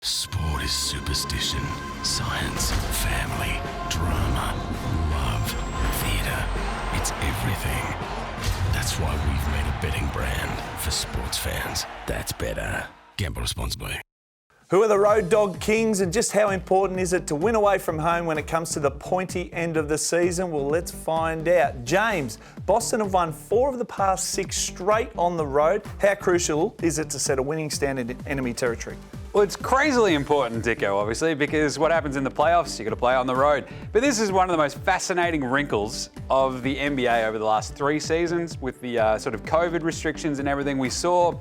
Sport is superstition, science, family, drama, love, theatre. It's everything. That's why we've made a betting brand for sports fans. That's Betr. Gamble responsibly. Who are the Road Dog Kings, and just how important is it to win away from home when it comes to the pointy end of the season? Well, let's find out. James, Boston have won 4 of the past 6 straight on the road. How crucial is it to set a winning standard in enemy territory? Well, it's crazily important, Dicko, obviously, because what happens in the playoffs, you've got to play on the road. But this is one of the most fascinating wrinkles of the NBA over the last 3 seasons with the sort of COVID restrictions and everything. We saw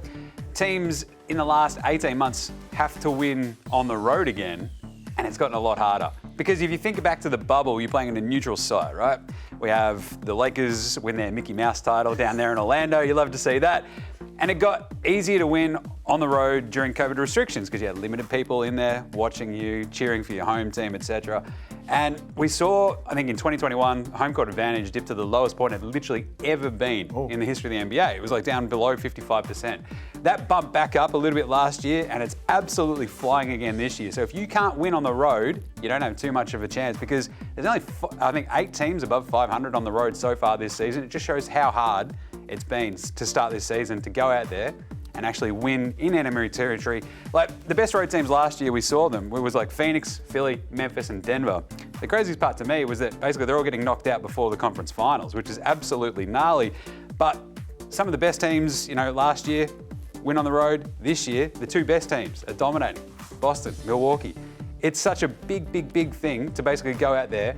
teams in the last 18 months have to win on the road again, and it's gotten a lot harder. Because if you think back to the bubble, you're playing in a neutral site, right? We have the Lakers win their Mickey Mouse title down there in Orlando. You love to see that. And it got easier to win on the road during COVID restrictions because you had limited people in there watching you, cheering for your home team, etc. And we saw, I think in 2021, home court advantage dipped to the lowest point it had literally ever been in the history of the NBA. It was like down below 55%. That bumped back up a little bit last year, and it's absolutely flying again this year. So if you can't win on the road, you don't have too much of a chance because there's only, I think, 8 teams above 500 on the road so far this season. It just shows how hard it's been to start this season to go out there and actually win in enemy territory. Like the best road teams last year, we saw them. It was like Phoenix, Philly, Memphis, and Denver. The craziest part to me was that basically they're all getting knocked out before the conference finals, which is absolutely gnarly. But some of the best teams, last year win on the road. This year, the 2 best teams are dominating. Boston, Milwaukee. It's such a big thing to basically go out there,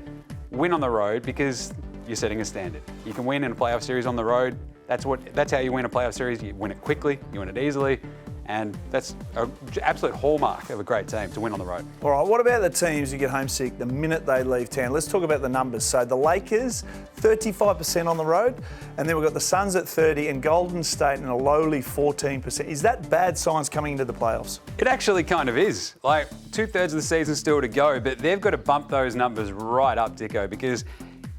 win on the road because you're setting a standard. You can win in a playoff series on the road. That's how you win a playoff series. You win it quickly, you win it easily, and that's an absolute hallmark of a great team to win on the road. All right, what about the teams who get homesick the minute they leave town? Let's talk about the numbers. So the Lakers, 35% on the road, and then we've got the Suns at 30% and Golden State in a lowly 14%. Is that bad signs coming into the playoffs? It actually kind of is. Like 2/3 of the season still to go, but they've got to bump those numbers right up, Dicko, because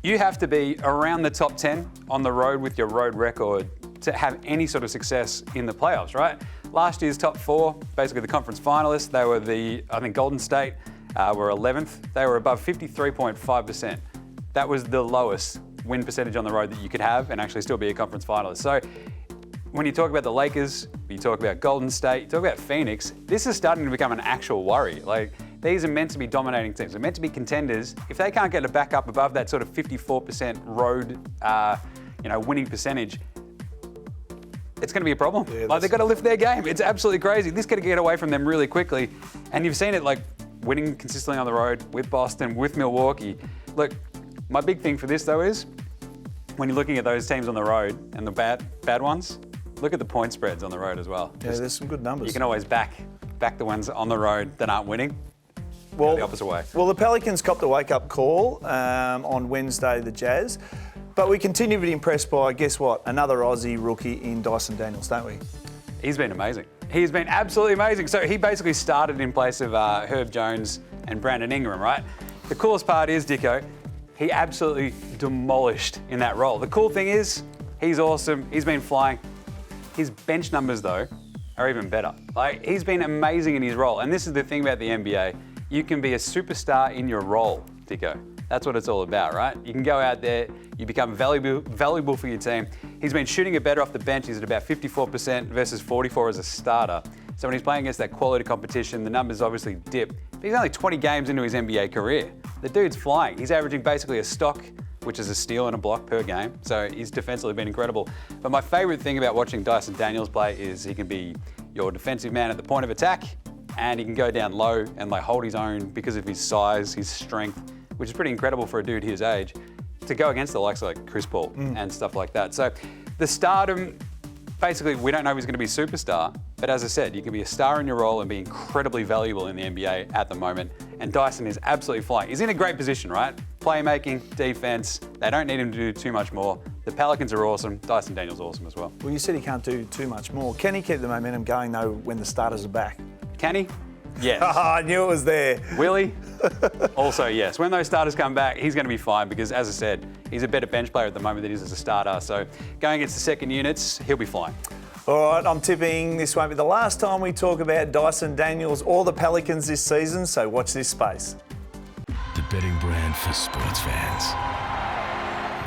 you have to be around the top 10 on the road with your road record to have any sort of success in the playoffs, right? Last year's top 4, basically the conference finalists, they were I think Golden State were 11th. They were above 53.5%. That was the lowest win percentage on the road that you could have and actually still be a conference finalist. So when you talk about the Lakers, you talk about Golden State, you talk about Phoenix, this is starting to become an actual worry. Like, these are meant to be dominating teams. They're meant to be contenders. If they can't get it back up above that sort of 54% road, winning percentage, it's going to be a problem. Yeah, they've got to lift their game. It's absolutely crazy. This got to get away from them really quickly. And you've seen it like winning consistently on the road with Boston, with Milwaukee. Look, my big thing for this though is when you're looking at those teams on the road and the bad ones, look at the point spreads on the road as well. Yeah, there's some good numbers. You can always back the ones on the road that aren't winning. Well, the opposite way. Well, the Pelicans copped a wake-up call on Wednesday, the Jazz. But we continue to be impressed by, guess what, another Aussie rookie in Dyson Daniels, don't we? He's been amazing. He's been absolutely amazing. So he basically started in place of Herb Jones and Brandon Ingram, right? The coolest part is, Dicko, he absolutely demolished in that role. The cool thing is, he's awesome. He's been flying. His bench numbers, though, are even better. Like, he's been amazing in his role. And this is the thing about the NBA. You can be a superstar in your role, Dicko. That's what it's all about, right? You can go out there, you become valuable for your team. He's been shooting it better off the bench. He's at about 54% versus 44% as a starter. So when he's playing against that quality competition, the numbers obviously dip. But he's only 20 games into his NBA career. The dude's flying. He's averaging basically a stock, which is a steal and a block per game. So he's defensively been incredible. But my favorite thing about watching Dyson Daniels play is he can be your defensive man at the point of attack, and he can go down low and hold his own because of his size, his strength, which is pretty incredible for a dude his age, to go against the likes of like Chris Paul and stuff like that. So the stardom, basically, we don't know if he's going to be a superstar, but as I said, you can be a star in your role and be incredibly valuable in the NBA at the moment. And Dyson is absolutely flying. He's in a great position, right? Playmaking, defense, they don't need him to do too much more. The Pelicans are awesome. Dyson Daniels awesome as well. Well, you said he can't do too much more. Can he keep the momentum going, though, when the starters are back? Can he? Yes. I knew it was there. Will he? Also, yes. When those starters come back, he's going to be fine because, as I said, he's a better bench player at the moment than he is as a starter. So going against the second units, he'll be fine. All right, I'm tipping this won't be the last time we talk about Dyson Daniels or the Pelicans this season, so watch this space. The betting brand for sports fans.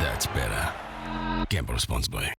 That's better. Gamble responsibly.